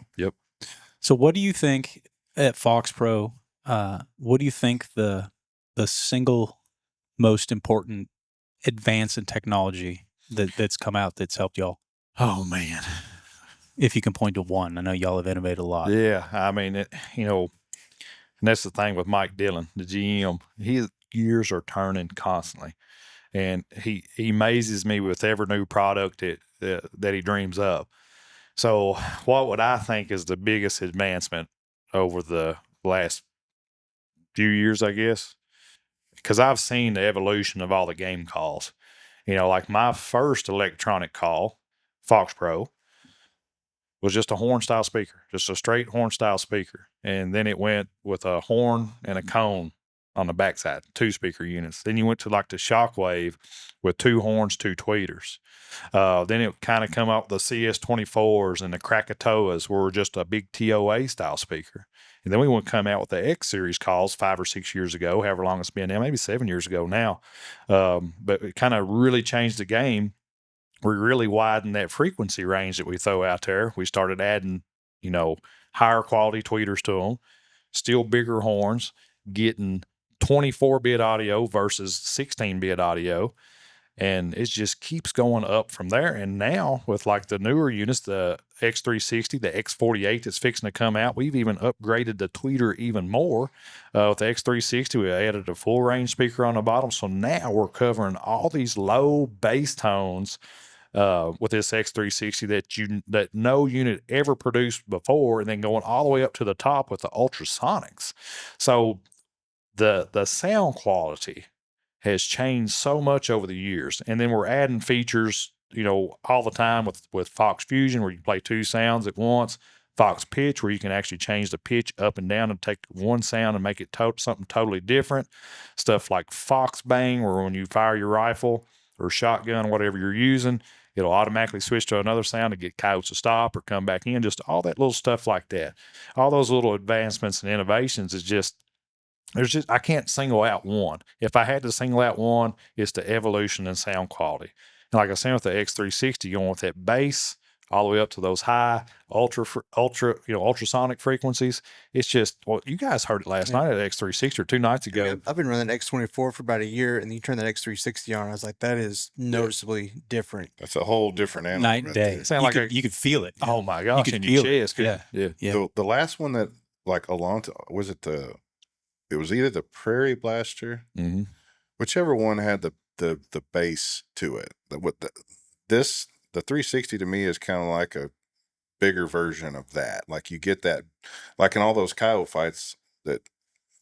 So, what do you think at FoxPro? What do you think the single most important advance in technology that's come out that's helped y'all? Oh man. If you can point to one, I know y'all have innovated a lot. Yeah, I mean, you know, and that's the thing with Mike Dillon, the GM. His gears are turning constantly, and he amazes me with every new product that he dreams up. So, what would I think is the biggest advancement over the last few years? I guess because I've seen the evolution of all the game calls. You know, like my first electronic call, Fox Pro, was just a horn style speaker, just a straight horn style speaker. And then it went with a horn and a cone on the backside, 2 speaker units. Then you went to like the Shockwave with 2 horns, 2 tweeters. Then it kind of come up the CS24s and the Krakatoas were just a big TOA style speaker. And then we would come out with the X series calls 5 or 6 years ago, however long it's been now, maybe 7 years ago now. But it kind of really changed the game. We really widened that frequency range that we throw out there. We started adding, you know, higher quality tweeters to them, still bigger horns, getting 24-bit audio versus 16-bit audio. And it just keeps going up from there. And now with like the newer units, the X360, the X48 that's fixing to come out, we've even upgraded the tweeter even more. With the X360, we added a full range speaker on the bottom. So now we're covering all these low bass tones with this X360 that no unit ever produced before, and then going all the way up to the top with the ultrasonics. So the sound quality has changed so much over the years. And then we're adding features, you know, all the time with Fox Fusion, where you play 2 sounds at once. Fox Pitch, where you can actually change the pitch up and down and take one sound and make it something totally different. Stuff like Fox Bang, where when you fire your rifle or shotgun, whatever you're using, it'll automatically switch to another sound to get coyotes to stop or come back in. Just all that little stuff like that. All those little advancements and innovations is just, I can't single out one. If I had to single out one, it's the evolution in sound quality. And like I said, with the X360, going with that bass all the way up to those high ultrasonic frequencies. It's just, well, you guys heard it last night at X360 or 2 nights ago. I've been running X24 for about a year, and you turn that X360 on, I was like, that is noticeably different. that's a whole different animal. Night and right day. there. Sound like You could feel it. Oh my gosh, could in feel your it. chest. Yeah. Yeah. The last one that like was it it was either the Prairie Blaster, Mm-hmm. whichever one had the bass to it. The 360 to me is kind of like a bigger version of that. Like you get that, like in all those coyote fights that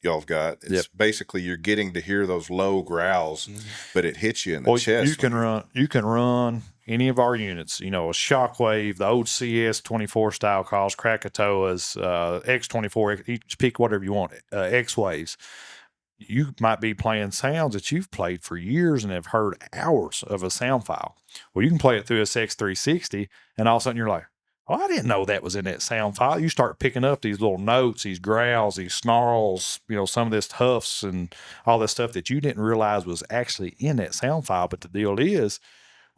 y'all have got, it's basically you're getting to hear those low growls, but it hits you in the chest. You can run any of our units, you know, a Shockwave, the old CS24 style calls, Krakatoas, X24, each pick whatever you want, X-Waves. You might be playing sounds that you've played for years and have heard hours of a sound file. Well, you can play it through a X360, and all of a sudden you're like, oh, I didn't know that was in that sound file. You start picking up these little notes, these growls, these snarls, you know, some of this huffs and all this stuff that you didn't realize was actually in that sound file. But the deal is,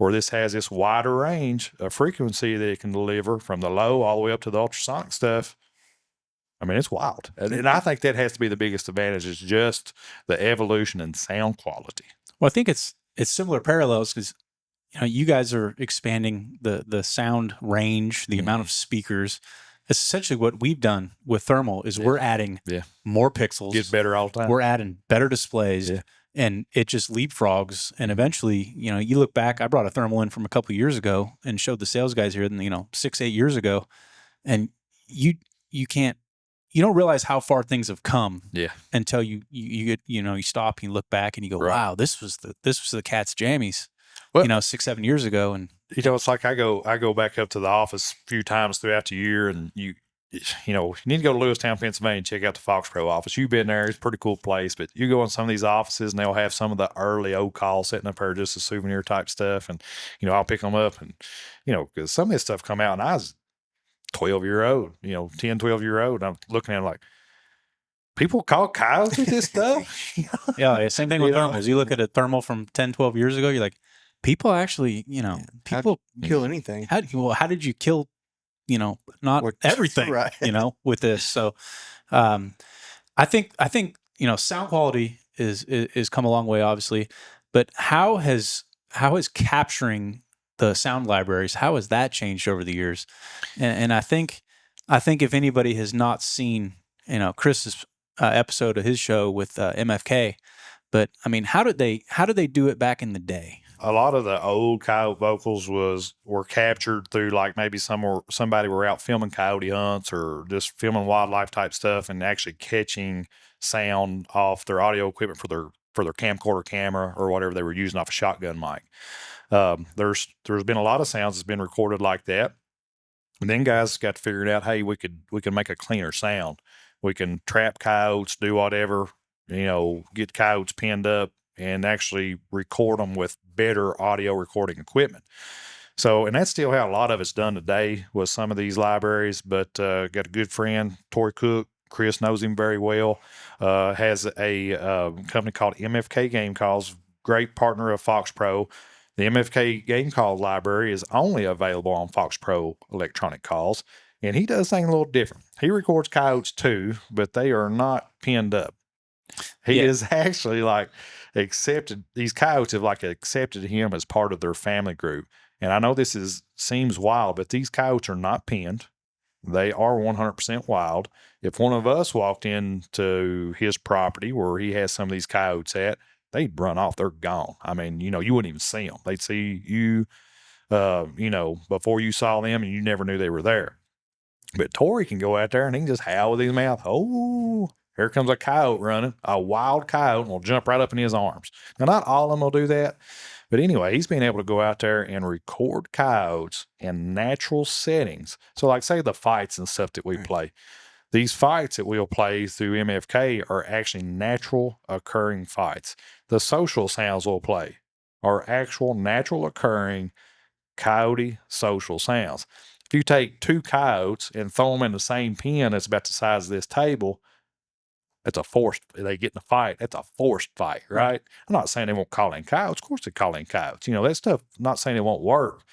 where this has this wider range of frequency that it can deliver from the low all the way up to the ultrasonic stuff. I mean, it's wild. And I think that has to be the biggest advantage is just the evolution in sound quality. Well, I think it's similar parallels because you guys are expanding the sound range, the amount of speakers. It's essentially what we've done with thermal is we're adding more pixels. Gets better all the time. We're adding better displays, and it just leapfrogs. And eventually, you look back. I brought a thermal in from a couple of years ago and showed the sales guys here, 6-8 years ago, and you don't realize how far things have come. Until you get you stop and you look back and you go, wow, this was the cat's jammies. Well, 6-7 years ago, and it's like I go back up to the office a few times throughout the year, and you need to go to Lewistown, Pennsylvania, and check out the FoxPro office. You've been there; it's a pretty cool place. But you go in some of these offices, and they'll have some of the early old calls sitting up there, just a souvenir type stuff, and I'll pick them up, and because some of this stuff come out, and I was 12-year-old, 10, 12-year-old, and I'm looking at it like, people call Coyote with this stuff. Yeah, same thing with thermals. You look at a thermal from 10, 12 years ago, you're like, people actually, people kill anything. How did you kill, not everything, right. With this? So, I think, sound quality is come a long way, obviously, but how has capturing the sound libraries, how has that changed over the years? And I think if anybody has not seen, Chris's episode of his show with MFK, but I mean, how did they do it back in the day? A lot of the old Coyote vocals were captured through like maybe somebody were out filming coyote hunts or just filming wildlife type stuff and actually catching sound off their audio equipment for their camcorder camera or whatever they were using off a shotgun mic. There's been a lot of sounds that's been recorded like that. And then guys got to figure it out, hey, we could make a cleaner sound. We can trap coyotes, do whatever, get coyotes pinned up and actually record them with better audio recording equipment. So, and that's still how a lot of it's done today with some of these libraries, but got a good friend, Tori Cook. Chris knows him very well, has a company called MFK Game Calls, great partner of FoxPro. The MFK Game Call library is only available on FoxPro electronic calls, and he does things a little different. He records coyotes too, but they are not pinned up. He is actually like accepted. These coyotes have like accepted him as part of their family group. And I know this seems wild, but these coyotes are not pinned. They are 100% wild. If one of us walked into his property where he has some of these coyotes at, they'd run off. They're gone. I mean, you wouldn't even see them. They'd see you, before you saw them and you never knew they were there. But Tori can go out there and he can just howl with his mouth. Oh, here comes a coyote running, a wild coyote, and will jump right up in his arms. Now, not all of them will do that. But anyway, he's been able to go out there and record coyotes in natural settings. So like say the fights and stuff that we play. These fights that we'll play through MFK are actually natural occurring fights. The social sounds we'll play are actual natural occurring coyote social sounds. If you take two coyotes and throw them in the same pen that's about the size of this table, they get in a fight. That's a forced fight, right? I'm not saying they won't call in coyotes. Of course they call in coyotes. That stuff, I'm not saying it won't work.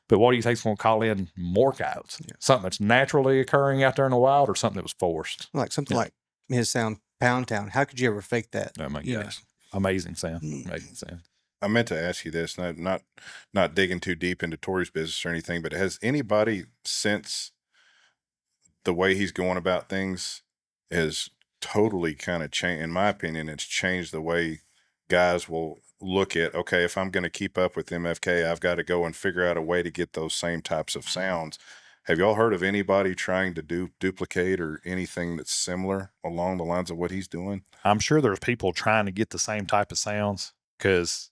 But what do you think's going to call in more coyotes? Yeah. Something that's naturally occurring out there in the wild or something that was forced? Like something like his sound, Pound Town. How could you ever fake that? Oh my gosh. Amazing sound. Amazing sound. I meant to ask you this, not digging too deep into Tori's business or anything, but has anybody since the way he's going about things has totally kind of changed? In my opinion, it's changed the way guys will look at, okay, if I'm going to keep up with MFK, I've got to go and figure out a way to get those same types of sounds. Have y'all heard of anybody trying to duplicate or anything that's similar along the lines of what he's doing? I'm sure there's people trying to get the same type of sounds because,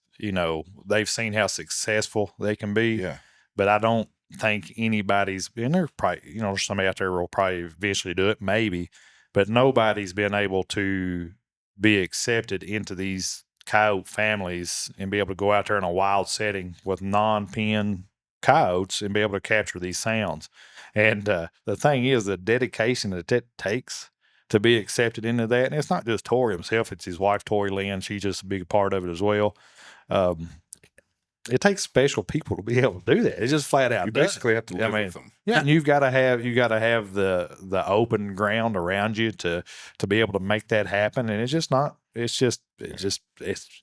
they've seen how successful they can be. Yeah. But I don't think anybody's, and there's probably, there's somebody out there will probably eventually do it, maybe, but nobody's been able to be accepted into these coyote families and be able to go out there in a wild setting with non-pen coyotes and be able to capture these sounds. And the thing is, the dedication that it takes to be accepted into that, and it's not just Tori himself, it's his wife, Tori Lynn. She's just a big part of it as well. it takes special people to be able to do that. It's just flat out. You does. basically have to live with them. Yeah, and you got to have the open ground around you to be able to make that happen. And it's just not. It's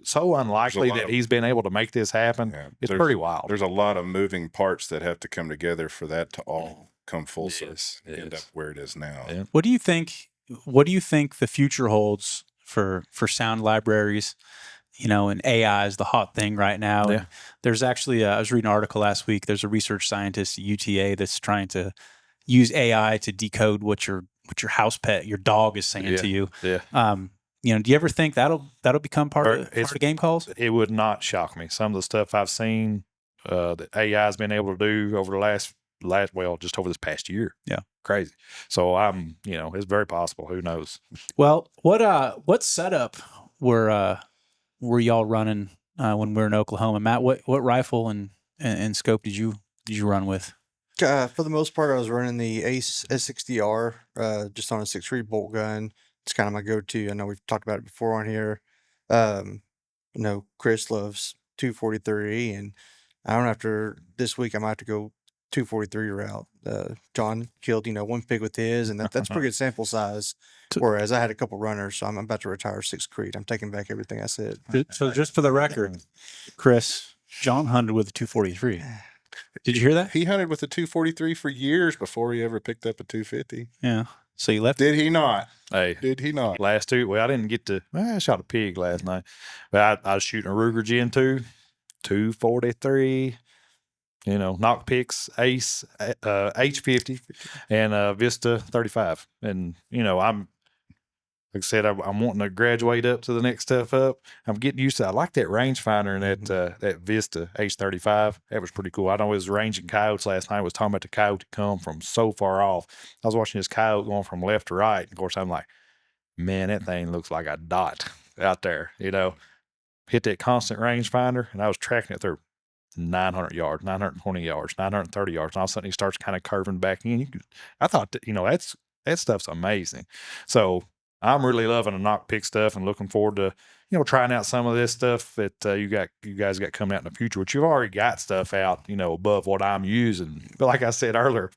so unlikely that he's been able to make this happen. Yeah, it's pretty wild. There's a lot of moving parts that have to come together for that to all come full circle, end up where it is now. Yeah. What do you think? What do you think the future holds for sound libraries? And AI is the hot thing right now. Yeah. And there's actually, I was reading an article last week. There's a research scientist at UTA that's trying to use AI to decode what your house pet, your dog, is saying to you. Yeah. Do you ever think that'll become part of the game calls? It would not shock me. Some of the stuff I've seen that AI has been able to do over the last just over this past year. Yeah. Crazy. So it's very possible. Who knows? Well, what setup were y'all running when we were in Oklahoma? Matt, what rifle and scope did you run with? For the most part, I was running the Ace S60R, just on a 6-3 bolt gun. It's kind of my go-to. I know we've talked about it before on here. Chris loves 243, and I don't know, after this week, I might have to go 243 route. Jon killed, one pig with his, and that's pretty good sample size. Whereas I had a couple runners, so I'm about to retire 6 Creed. I'm taking back everything I said. So just for the record, Chris, Jon hunted with a 243. Did you hear that? He hunted with a 243 for years before he ever picked up a 250. Yeah. So you left? Did he not? Hey, did he not? Last two. Well, I didn't get to. I shot a pig last night, but I was shooting a Ruger Gen 2, 243. Nocpix Ace H50 and Vista 35, and I'm. Like I said, I'm wanting to graduate up to the next step up. I'm getting used to it. I like that rangefinder and that Vista H35. That was pretty cool. I know it was ranging coyotes last night. I was talking about the coyote come from so far off. I was watching this coyote going from left to right. And of course, I'm like, man, that thing looks like a dot out there. Hit that constant rangefinder, and I was tracking it through 900 yards, 920 yards, 930 yards. And all of a sudden, he starts kind of curving back in. I thought that, that stuff's amazing. So I'm really loving the Nocpix stuff and looking forward to, trying out some of this stuff that you guys got coming out in the future, which you've already got stuff out, above what I'm using. But like I said earlier,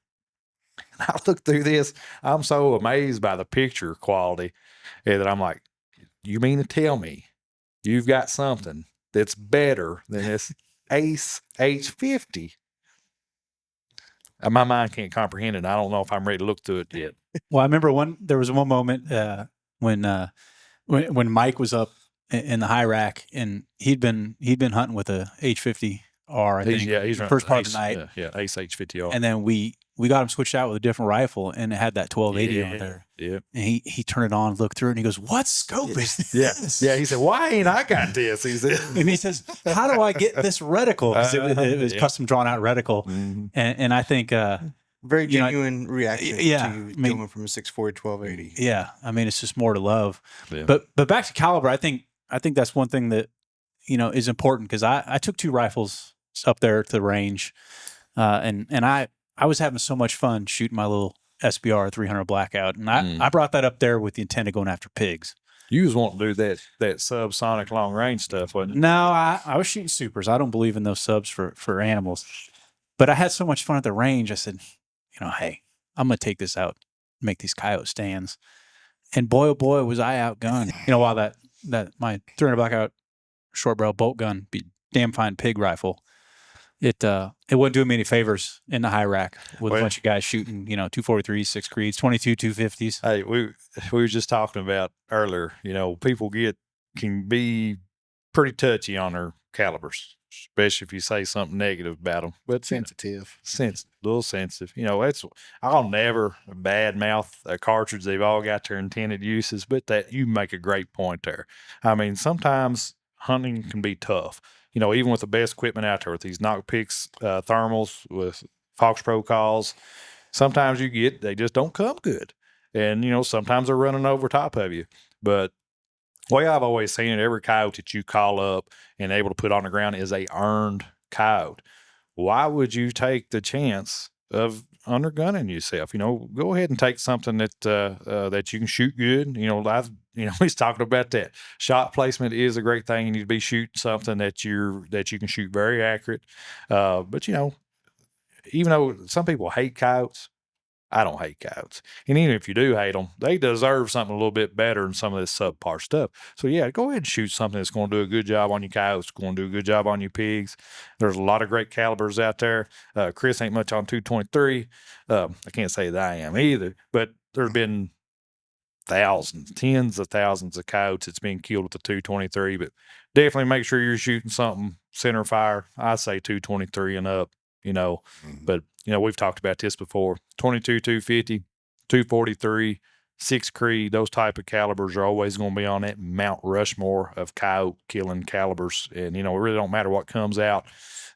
I look through this, I'm so amazed by the picture quality that I'm like, you mean to tell me you've got something that's better than this Ace H50? My mind can't comprehend it. I don't know if I'm ready to look through it yet. Well, I remember there was one moment when Mike was up in the high rack, and he'd been hunting with a H50R. I think he's first part of the night. Yeah, Ace H50R. And then we got him switched out with a different rifle, and it had that 1280 on there. Yeah. And he turned it on, looked through it, and he goes, "What scope is this?" Yeah. He said, "Why ain't I got this?" He said, and he says, "How do I get this reticle?" Because it was custom drawn out reticle, and I think. Very genuine reaction to going from a 640 to 1280. Yeah, I mean, it's just more to love. Yeah. But back to caliber, I think that's one thing that is important, because I took 2 rifles up there to the range, and I was having so much fun shooting my little SBR 300 Blackout, and I brought that up there with the intent of going after pigs. You was wanting to do that subsonic long range stuff, wasn't you? No, I was shooting supers. I don't believe in those subs for animals, but I had so much fun at the range. I said, hey, I'm going to take this out, make these coyote stands. And boy, oh boy, was I outgunned. While that my 300 Blackout short barrel bolt gun, be damn fine pig rifle, it wasn't doing me any favors in the high rack with a bunch of guys shooting, 243s, 6 Creeds, 22 250s. Hey, we were just talking about earlier, people can be pretty touchy on their calibers, especially if you say something negative about them. But sensitive, a little sensitive. I'll never badmouth a cartridge. They've all got their intended uses, but that you make a great point there. I mean, sometimes hunting can be tough. Even with the best equipment out there, with these Nocpix thermals, with FoxPro calls, sometimes they just don't come good. And, sometimes they're running over top of you. But the way I've always seen it, every coyote that you call up and able to put on the ground is a earned coyote. Why would you take the chance of undergunning yourself. Go ahead and take something that that you can shoot good. He's talking about that. Shot placement is a great thing. You need to be shooting something that you can shoot very accurate. But even though some people hate coyotes, I don't hate coyotes. And even if you do hate them, they deserve something a little bit better than some of this subpar stuff. So, yeah, go ahead and shoot something that's going to do a good job on your coyotes, going to do a good job on your pigs. There's a lot of great calibers out there. Chris ain't much on 223. I can't say that I am either, but there have been thousands, tens of thousands of coyotes that's been killed with the 223. But definitely make sure you're shooting something center fire. I say 223 and up. But we've talked about this before. 22, 250, 243, 6 Creed, those type of calibers are always going to be on that Mount Rushmore of coyote killing calibers. And, it really don't matter what comes out.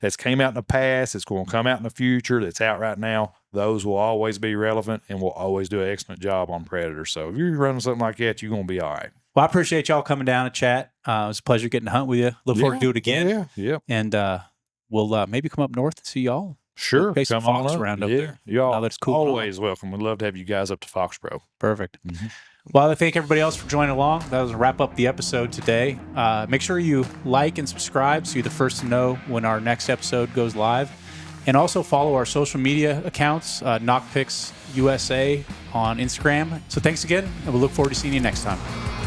That's came out in the past, it's going to come out in the future, that's out right now. Those will always be relevant and will always do an excellent job on predators. So if you're running something like that, you're going to be all right. Well, I appreciate y'all coming down to chat. It was a pleasure getting to hunt with you. Look forward to do it again. Yeah. And we'll maybe come up north and see y'all. Sure. Pay some Come fox on up. around up there. Y'all Now that's cool. always welcome. We'd love to have you guys up to FoxPro. Perfect. Well, I thank everybody else for joining along. That was a wrap up the episode today. Make sure you like and subscribe so you're the first to know when our next episode goes live. And also follow our social media accounts, Nocpix USA on Instagram. So thanks again, and we'll look forward to seeing you next time.